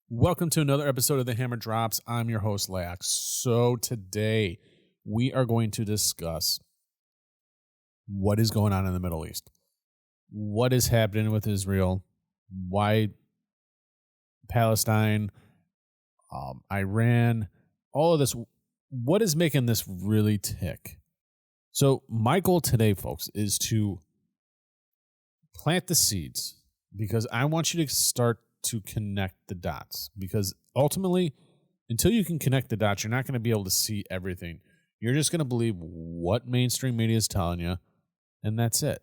Welcome to another episode of the Hammer Drops. I'm your host, Laoch. So today we are going to discuss what is going on in the Middle East. What is happening with Israel? Why Palestine, Iran, all of this. What is making this really tick? So my goal today, folks, is to plant the seeds because I want you to start to connect the dots, because ultimately, until you can connect the dots, you're not going to be able to see everything. You're just going to believe what mainstream media is telling you, and that's it.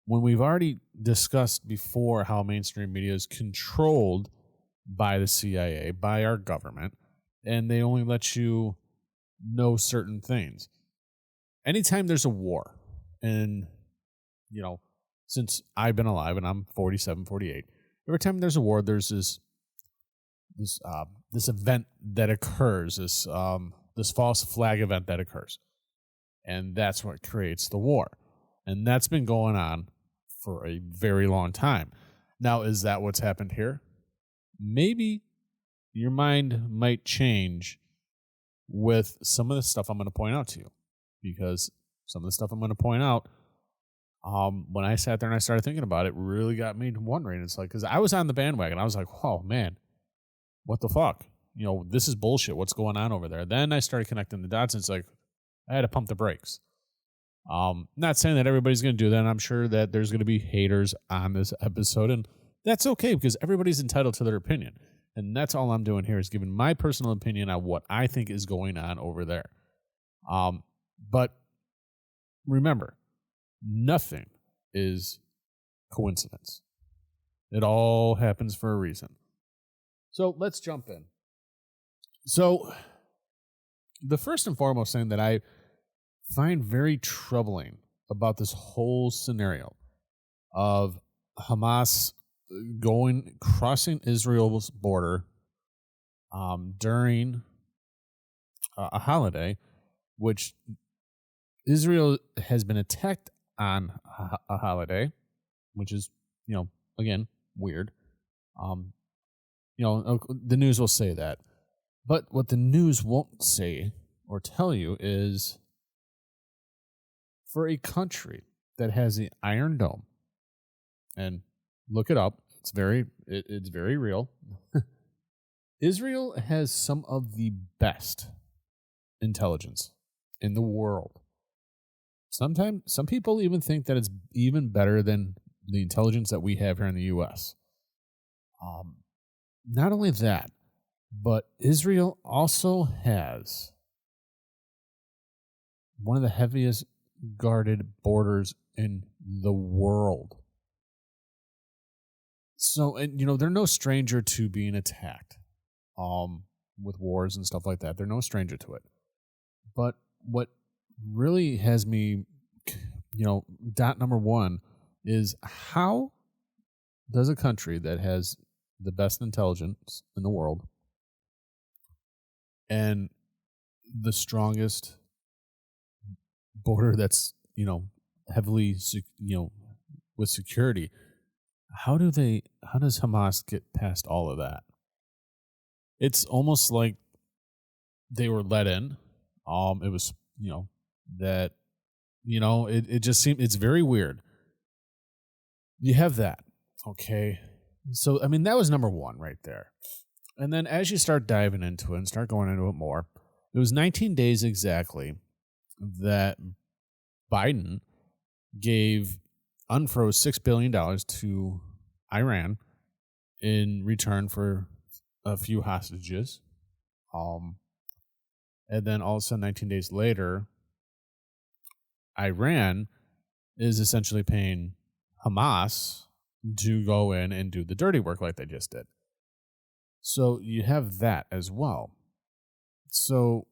When we've already discussed before how mainstream media is controlled by the CIA, by our government, and they only let you know certain things. Anytime there's a war, and, since I've been alive, and I'm 47, 48, every time there's a war, there's this event that occurs, this false flag event that occurs, and that's what creates the war, and that's been going on for a very long time. Now, is that what's happened here? Maybe your mind might change with some of the stuff I'm going to point out to you, because some of the stuff I'm going to point out, when I sat there and I started thinking about it, really got me wondering. It's like, because I was on the bandwagon. I was like, oh, man, what the fuck? This is bullshit. What's going on over there? Then I started connecting the dots, and it's like, I had to pump the brakes. Not saying that everybody's going to do that. And I'm sure that there's going to be haters on this episode, and that's okay, because everybody's entitled to their opinion. And that's all I'm doing here, is giving my personal opinion on what I think is going on over there. But remember, nothing is coincidence. It all happens for a reason. So let's jump in. So the first and foremost thing that I find very troubling about this whole scenario of Hamas crossing Israel's border during a holiday, which Israel has been attacked on a holiday, which is, again, weird. The news will say that. But what the news won't say or tell you is, for a country that has the Iron Dome, and look it up, it's very real. Israel has some of the best intelligence in the world. Sometimes some people even think that it's even better than the intelligence that we have here in the U.S. Not only that, but Israel also has one of the heaviest guarded borders in the world. So, and they're no stranger to being attacked with wars and stuff like that. They're no stranger to it. But what really has me, dot number one is, how does a country that has the best intelligence in the world and the strongest border that's, heavily, with security, how does Hamas get past all of that? It's almost like they were let in. It was, that, it just seemed, it's very weird. You have that. Okay. So, that was number one right there. And then as you start diving into it and start going into it more, it was 19 days exactly that Biden unfroze $6 billion to Iran in return for a few hostages. And then also 19 days later, Iran is essentially paying Hamas to go in and do the dirty work like they just did. So you have that as well. So,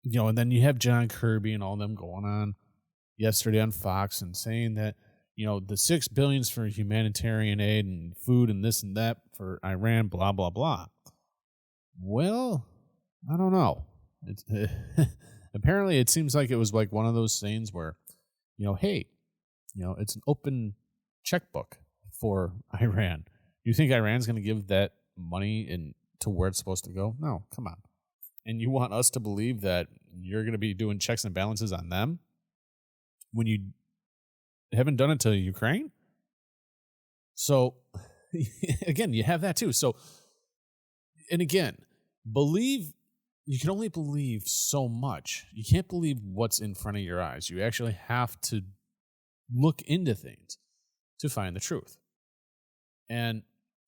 and then you have John Kirby and all them going on yesterday on Fox and saying that, the $6 billion for humanitarian aid and food and this and that for Iran, blah, blah, blah. Well, I don't know. Apparently it seems like it was like one of those things where, hey, it's an open checkbook for Iran. You think Iran's going to give that money to where it's supposed to go? No, come on. And you want us to believe that you're going to be doing checks and balances on them when you haven't done it to Ukraine? So, again, you have that too. So, and again, you can only believe so much. You can't believe what's in front of your eyes. You actually have to look into things to find the truth. And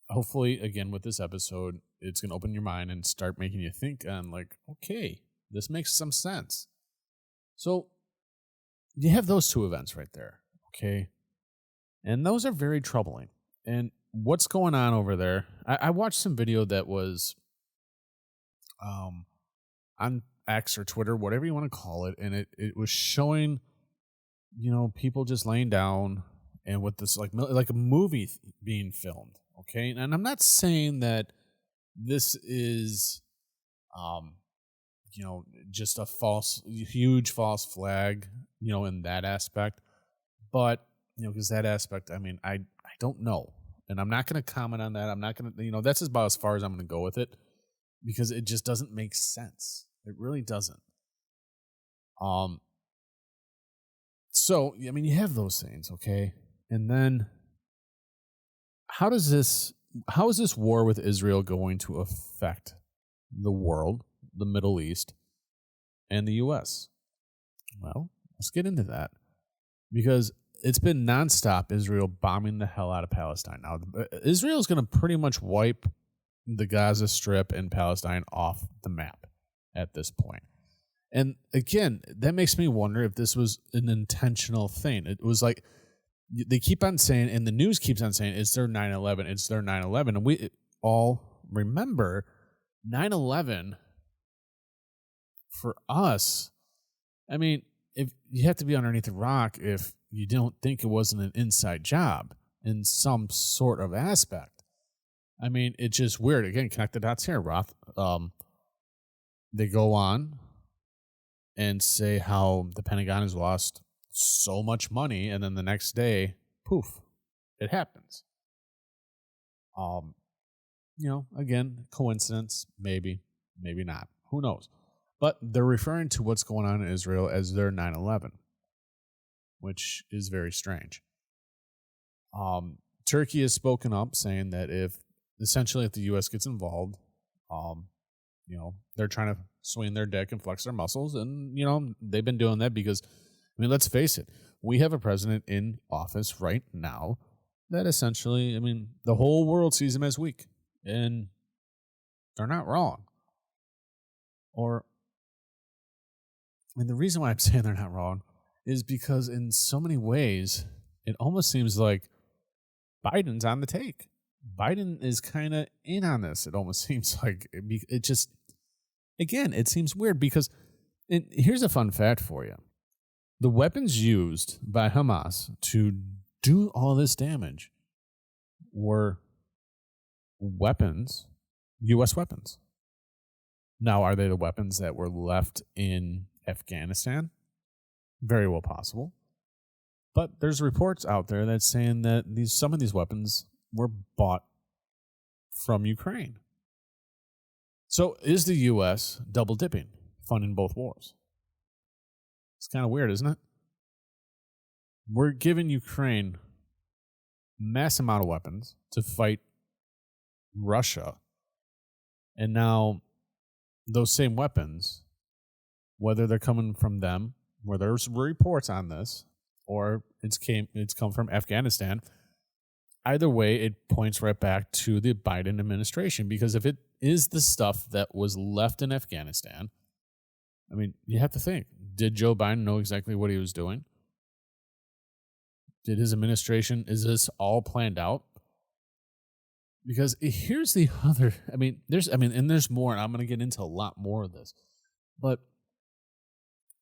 hopefully, again, with this episode, it's going to open your mind and start making you think on like, okay, this makes some sense. So you have those two events right there, okay? And those are very troubling. And what's going on over there? I watched some video that was on X or Twitter, whatever you want to call it, and it was showing, people just laying down and with this like a movie being filmed, okay? And I'm not saying that this is, just a huge false flag, in that aspect, but because that aspect, I don't know, and I'm not going to comment on that. I'm not going to, that's about as far as I'm going to go with it, because it just doesn't make sense. It really doesn't. So, you have those things, okay? And then how is this war with Israel going to affect the world, the Middle East, and the U.S.? Well, let's get into that, because it's been nonstop Israel bombing the hell out of Palestine. Now, Israel's going to pretty much wipe the Gaza Strip and Palestine off the map at this point. And again, that makes me wonder if this was an intentional thing. It was like they keep on saying, and the news keeps on saying, it's their 9/11, it's their 9/11. And we all remember 9/11 for us. If you have to be underneath a rock if you don't think it wasn't an inside job in some sort of aspect. It's just weird. Again, connect the dots here, Roth. They go on and say how the Pentagon has lost so much money, and then the next day, poof, it happens. Again, coincidence, maybe not. Who knows? But they're referring to what's going on in Israel as their 9/11, which is very strange. Turkey has spoken up saying that if the U.S. gets involved, they're trying to swing their dick and flex their muscles. And, they've been doing that because, let's face it, we have a president in office right now that essentially, the whole world sees him as weak. And they're not wrong. The reason why I'm saying they're not wrong is because in so many ways, it almost seems like Biden's on the take. Biden is kind of in on this. It almost seems like it just, again, it seems weird because here's a fun fact for you. The weapons used by Hamas to do all this damage were weapons, U.S. weapons. Now, are they the weapons that were left in Afghanistan? Very well possible. But there's reports out there that's saying that some of these weapons were bought from Ukraine. So is the U.S. double dipping, funding both wars? It's kind of weird, isn't it? We're giving Ukraine mass amount of weapons to fight Russia. And now those same weapons, whether they're coming from them, where there's reports on this, or it's come from Afghanistan, either way, it points right back to the Biden administration. Because if it is the stuff that was left in Afghanistan, you have to think, did Joe Biden know exactly what he was doing? Did his administration, is this all planned out? Because here's the other, there's more, and I'm going to get into a lot more of this. But,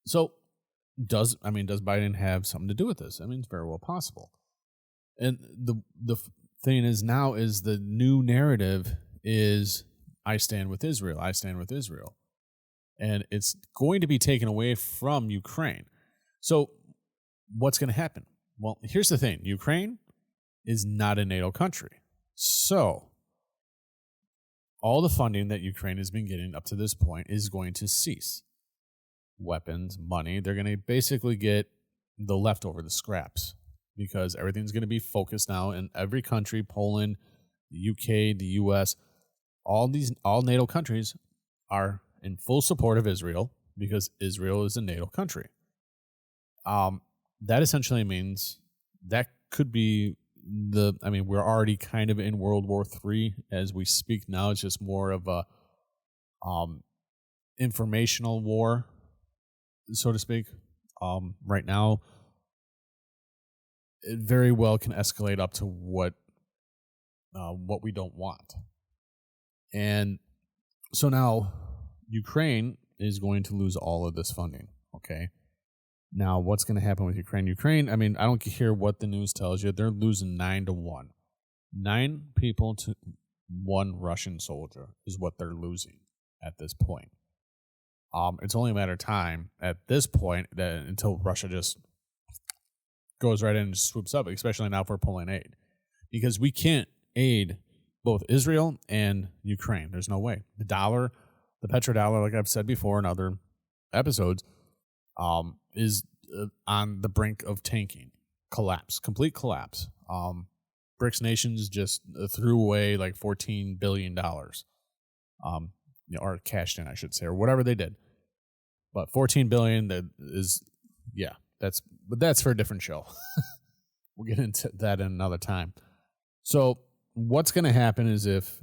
so, does Biden have something to do with this? It's very well possible. And the thing is now is the new narrative is I stand with Israel. I stand with Israel. And it's going to be taken away from Ukraine. So what's going to happen? Well, here's the thing. Ukraine is not a NATO country. So all the funding that Ukraine has been getting up to this point is going to cease. Weapons, money, they're going to basically get the leftover, the scraps, because everything's going to be focused now in every country, Poland, the UK, the US, all NATO countries are in full support of Israel because Israel is a NATO country. That essentially means that could be we're already kind of in World War III as we speak now. It's just more of a informational war, so to speak. Right now, it very well can escalate up to what we don't want. And so now Ukraine is going to lose all of this funding, okay? Now, what's going to happen with Ukraine? I don't care what the news tells you. They're losing 9-1. 9 people to 1 Russian soldier is what they're losing at this point. It's only a matter of time at this point that until Russia just goes right in and swoops up, especially now if we're pulling aid. Because we can't aid both Israel and Ukraine. There's no way. The petrodollar, like I've said before in other episodes, is on the brink of tanking, complete collapse. BRICS nations just threw away like $14 billion, or cashed in, I should say, or whatever they did. But $14 billion, that's for a different show. We'll get into that in another time. So what's going to happen is if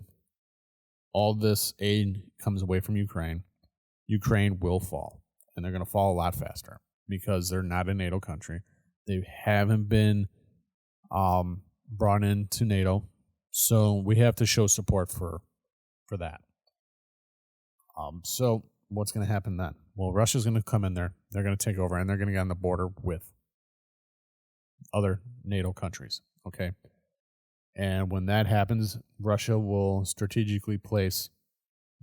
all this aid comes away from Ukraine, Ukraine will fall. And they're going to fall a lot faster because they're not a NATO country. They haven't been brought into NATO. So we have to show support for that. So what's going to happen then? Well, Russia's going to come in there. They're going to take over, and they're going to get on the border with other NATO countries, okay? And when that happens, Russia will strategically place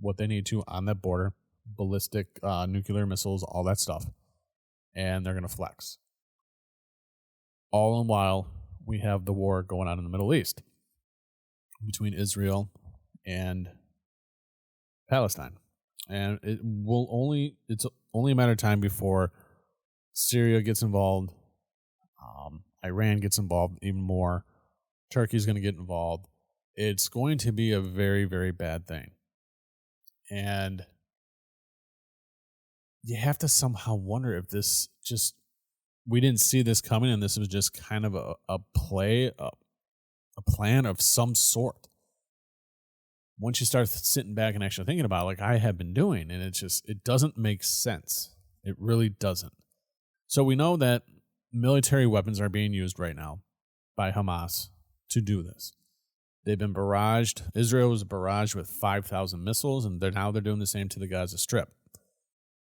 what they need to on that border, ballistic nuclear missiles, all that stuff, and they're going to flex. All the while, we have the war going on in the Middle East between Israel and Palestine. And it's only a matter of time before Syria gets involved, Iran gets involved even more, Turkey's going to get involved. It's going to be a very, very bad thing. And you have to somehow wonder if this we didn't see this coming and this was just kind of a plan of some sort. Once you start sitting back and actually thinking about it, like I have been doing, and it doesn't make sense. It really doesn't. So we know that military weapons are being used right now by Hamas to do this. They've been barraged. Israel was barraged with 5,000 missiles, and they're doing the same to the Gaza Strip.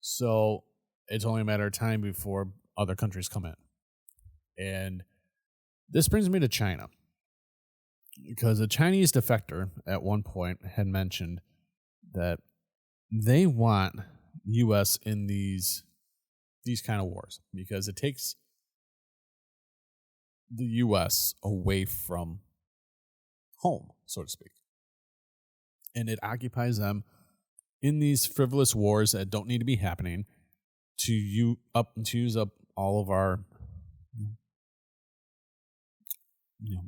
So it's only a matter of time before other countries come in. And this brings me to China. Because a Chinese defector at one point had mentioned that they want U.S. in these kind of wars because it takes the U.S. away from home, so to speak. And it occupies them in these frivolous wars that don't need to be happening to use up all of our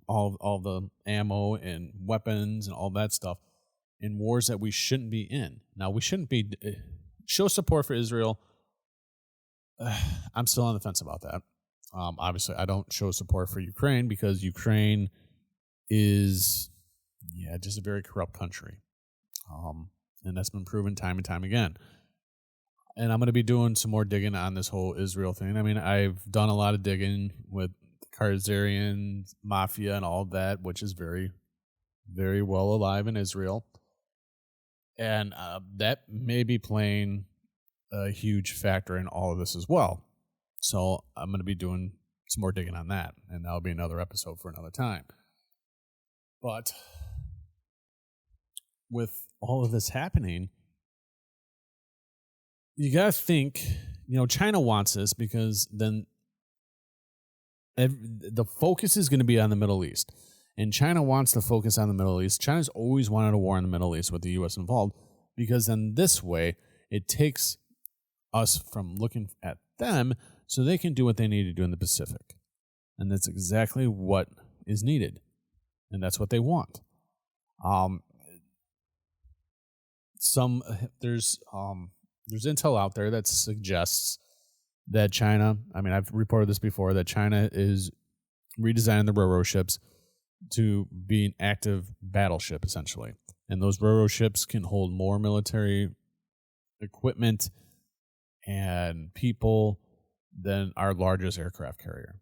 all the ammo and weapons and all that stuff in wars that we shouldn't be in. Now, we shouldn't be show support for Israel. I'm still on the fence about that. Obviously, I don't show support for Ukraine because Ukraine is, just a very corrupt country. And that's been proven time and time again. And I'm going to be doing some more digging on this whole Israel thing. I mean, I've done a lot of digging with Khazarian mafia and all that, which is very, very well alive in Israel. And that may be playing a huge factor in all of this as well. So I'm going to be doing some more digging on that, and that'll be another episode for another time. But with all of this happening, you got to think, China wants this because then the focus is going to be on the Middle East. And China wants to focus on the Middle East. China's always wanted a war in the Middle East with the U.S. involved, because then this way it takes us from looking at them so they can do what they need to do in the Pacific. And that's exactly what is needed. And that's what they want. There's intel out there that suggests that China, I mean, I've reported this before, that China is redesigning the railroad ships to be an active battleship, essentially. And those railroad ships can hold more military equipment and people than our largest aircraft carrier.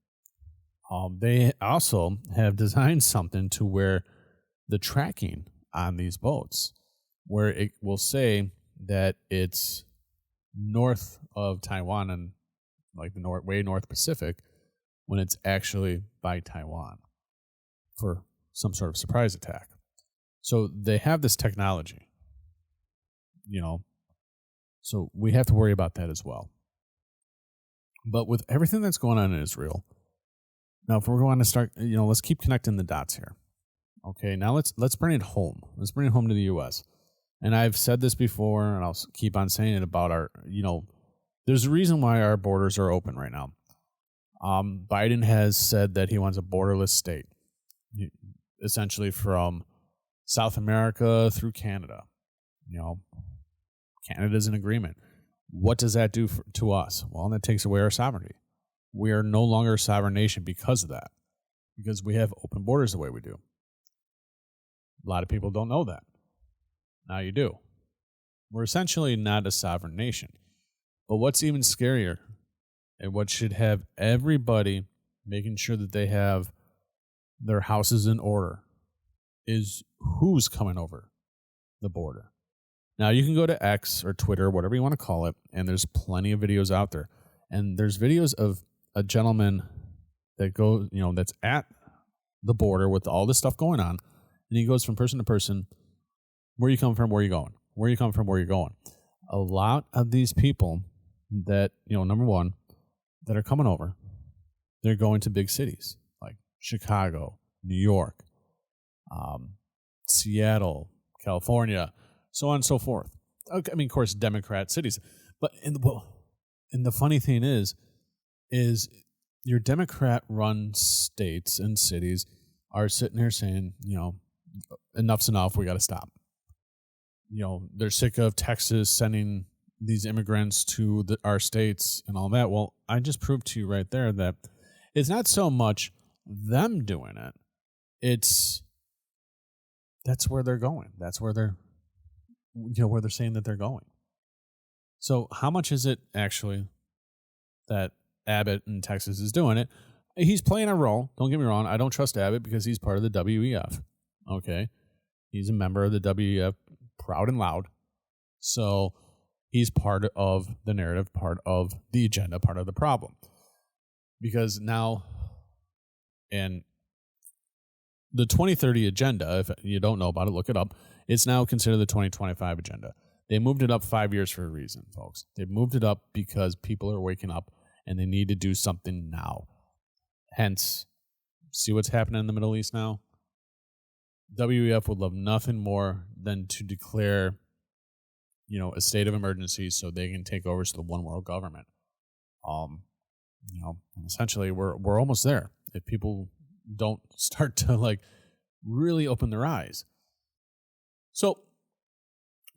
They also have designed something to where the tracking on these boats, where it will say that it's north of Taiwan and like the way North Pacific, when it's actually by Taiwan for some sort of surprise attack. So they have this technology, so we have to worry about that as well. But with everything that's going on in Israel, now if we're going to start, let's keep connecting the dots here. Okay, now let's bring it home. Let's bring it home to the U.S. And I've said this before, and I'll keep on saying it about our, there's a reason why our borders are open right now. Biden has said that he wants a borderless state, essentially from South America through Canada. Canada's an agreement. What does that do to us? Well, that takes away our sovereignty. We are no longer a sovereign nation because of that, because we have open borders the way we do. A lot of people don't know that. Now you do. We're essentially not a sovereign nation. But what's even scarier, and what should have everybody making sure that they have their houses in order, is who's coming over the border. Now, you can go to X or Twitter, whatever you want to call it, and there's plenty of videos out there. And there's videos of a gentleman that goes, that's at the border with all this stuff going on, and he goes from person to person, where you come from, where you going? Where you come from, where you going? A lot of these people that, number one, that are coming over, they're going to big cities like Chicago, New York, Seattle, California, so on and so forth. I mean, of course, Democrat cities. But and the funny thing is your Democrat-run states and cities are sitting here saying, enough's enough, we got to stop. They're sick of Texas sending these immigrants to our states and all that. Well, I just proved to you right there that it's not so much them doing it. That's where they're going. That's where they're, where they're saying that they're going. So how much is it actually that Abbott in Texas is doing it? He's playing a role. Don't get me wrong. I don't trust Abbott because he's part of the WEF. Okay. He's a member of the WEF, proud and loud. So he's part of the narrative, part of the agenda, part of the problem. Because now, and the 2030 agenda, if you don't know about it, look it up. It's now considered the 2025 agenda. They moved it up 5 years for a reason, folks. They moved it up because people are waking up and they need to do something now. Hence, see what's happening in the Middle East now? WEF would love nothing more than to declare, a state of emergency so they can take over to the one world government. Essentially we're almost there. If people don't start to really open their eyes. So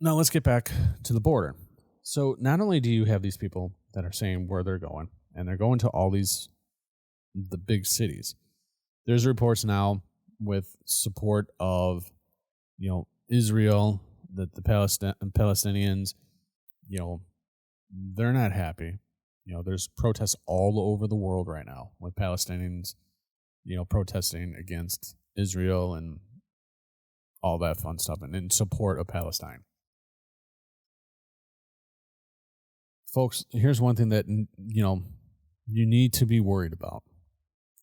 now let's get back to the border. So not only do you have these people that are saying where they're going, and they're going to all the big cities. There's reports now with support of, Israel, that the Palestinians, they're not happy. There's protests all over the world right now with Palestinians, protesting against Israel and all that fun stuff and in support of Palestine. Folks, here's one thing that, you need to be worried about.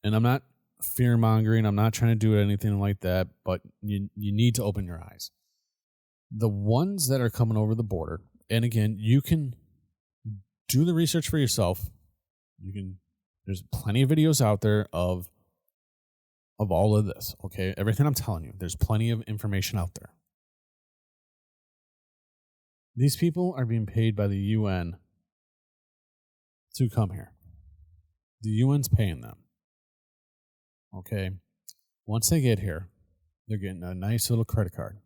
And I'm not fear-mongering. I'm not trying to do anything like that, but you need to open your eyes. The ones that are coming over the border, and again, you can do the research for yourself. There's plenty of videos out there of of all of this, okay, everything I'm telling you, there's plenty of information out there. These people are being paid by the UN to come here. The UN's paying them. Okay. Once they get here, they're getting a nice little credit card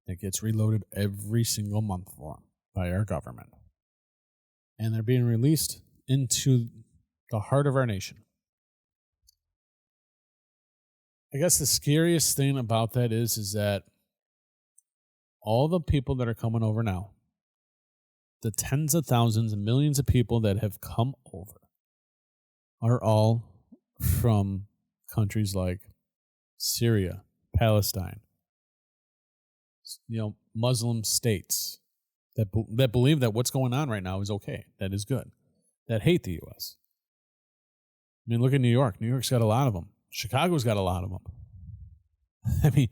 that gets reloaded every single month for them by our government. And they're being released into the heart of our nation. I guess the scariest thing about that is that all the people that are coming over now, the tens of thousands and millions of people that have come over, are all from countries like Syria, Palestine, Muslim states that believe that what's going on right now is okay, that is good, that hate the U.S. I mean, look at New York. New York's got a lot of them. Chicago's got a lot of them. I mean,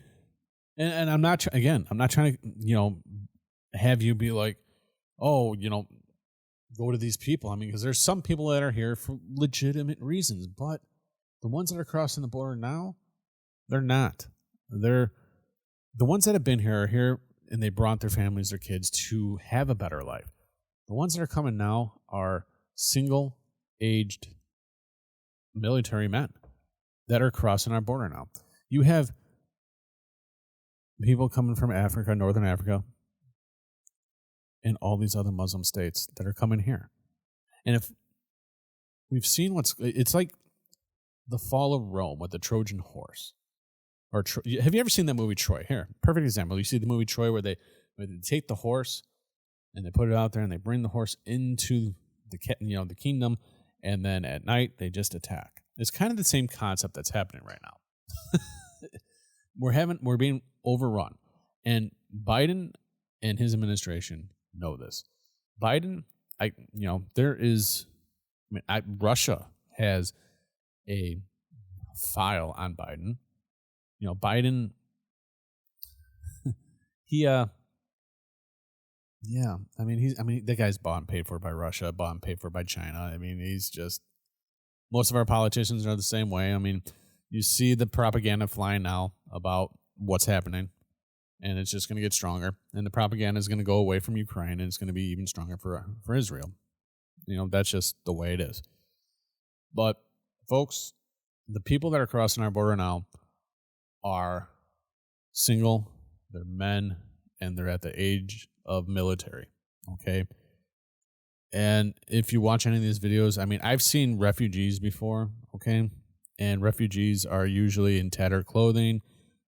and I'm not I'm not trying to have you be like, oh, go to these people. I mean, because there's some people that are here for legitimate reasons, but the ones that are crossing the border now, they're not. They're the ones that have been here are here, and they brought their families, their kids to have a better life. The ones that are coming now are single-aged military men that are crossing our border now. You have people coming from Africa, Northern Africa, and all these other Muslim states that are coming here. And if we've seen it's like the fall of Rome with the Trojan horse. Or have you ever seen that movie Troy? Here, perfect example. You see the movie Troy where they take the horse and they put it out there and they bring the horse into the kingdom, and then at night they just attack. It's kind of the same concept that's happening right now. We're being overrun, and Biden and his administration know this. Biden, Russia has a file on Biden. Biden, that guy's bought and paid for by Russia, bought and paid for by China. I mean, most of our politicians are the same way. I mean, you see the propaganda flying now about what's happening, and it's just going to get stronger. And the propaganda is going to go away from Ukraine, and it's going to be even stronger for Israel. That's just the way it is. But, folks, the people that are crossing our border now are single, they're men, and they're at the age of military, okay? And if you watch any of these videos, I mean, I've seen refugees before, okay? And refugees are usually in tattered clothing.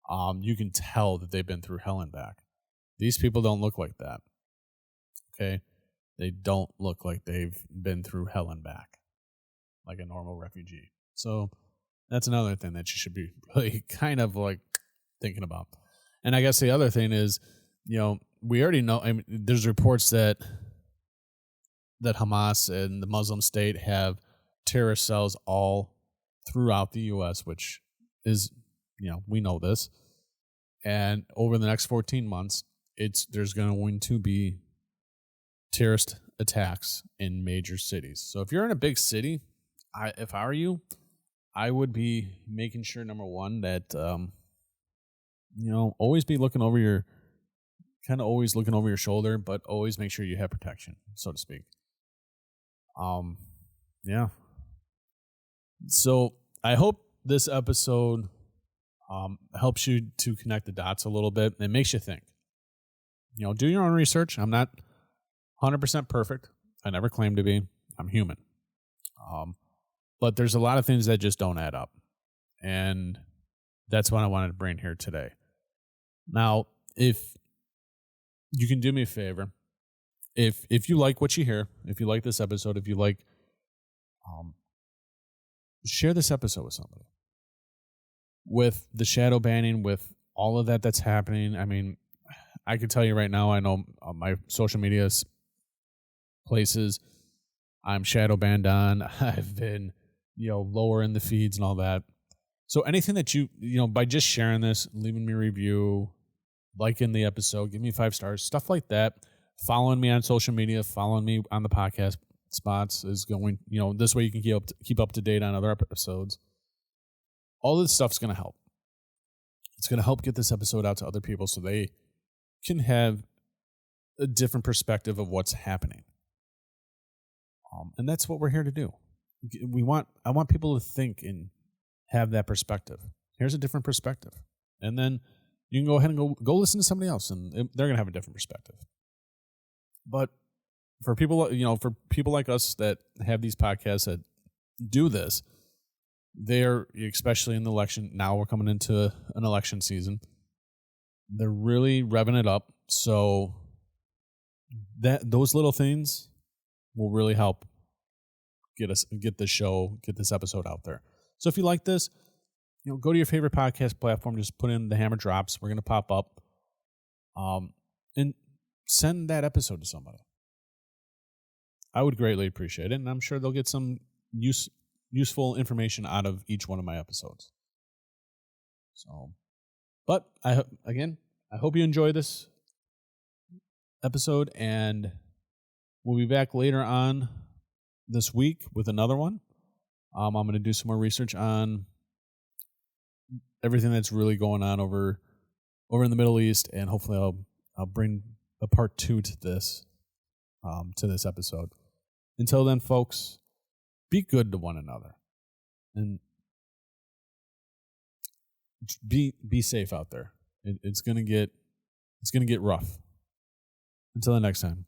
You can tell that they've been through hell and back. These people don't look like that, okay? They don't look like they've been through hell and back, like a normal refugee. So that's another thing that you should be really kind of like thinking about. And I guess the other thing is, we already know, I mean, there's reports that Hamas and the Muslim state have terrorist cells all throughout the U.S., which is, we know this. And over the next 14 months, there's going to be terrorist attacks in major cities. So if you're in a big city, if I were you, I would be making sure, number one, that, always be looking over your shoulder, but always make sure you have protection, so to speak. Yeah. So I hope this episode helps you to connect the dots a little bit and makes you think. Do your own research. I'm not 100% perfect. I never claim to be. I'm human. But there's a lot of things that just don't add up. And that's what I wanted to bring here today. Now, if you can do me a favor, if you like what you hear, if you like this episode, if you like, share this episode with somebody. With the shadow banning, with all of that's happening, I mean, I can tell you right now, I know my social media places I'm shadow banned on. I've been lower in the feeds and all that. So anything that by just sharing this, leaving me a review, liking the episode, give me 5 stars, stuff like that, following me on social media, following me on the podcast spots is going, this way you can keep up to date on other episodes. All this stuff's going to help. It's going to help get this episode out to other people so they can have a different perspective of what's happening. And that's what we're here to do. I want people to think and have that perspective. Here's a different perspective. And then you can go ahead and go listen to somebody else, and they're going to have a different perspective. But for people, for people like us that have these podcasts that do this, they're, especially in the election, now we're coming into an election season, they're really revving it up. So those little things will really help get this episode out there. So if you like this, go to your favorite podcast platform, just put in the Hammer Drops. We're going to pop up, and send that episode to somebody. I would greatly appreciate it, and I'm sure they'll get some useful information out of each one of my episodes. So, but I hope you enjoy this episode, and we'll be back later on this week with another one. I'm going to do some more research on everything that's really going on over in the Middle East, and hopefully I'll bring a part 2 to this episode. Until then, folks, be good to one another, and be safe out there. It's gonna get rough. Until the next time.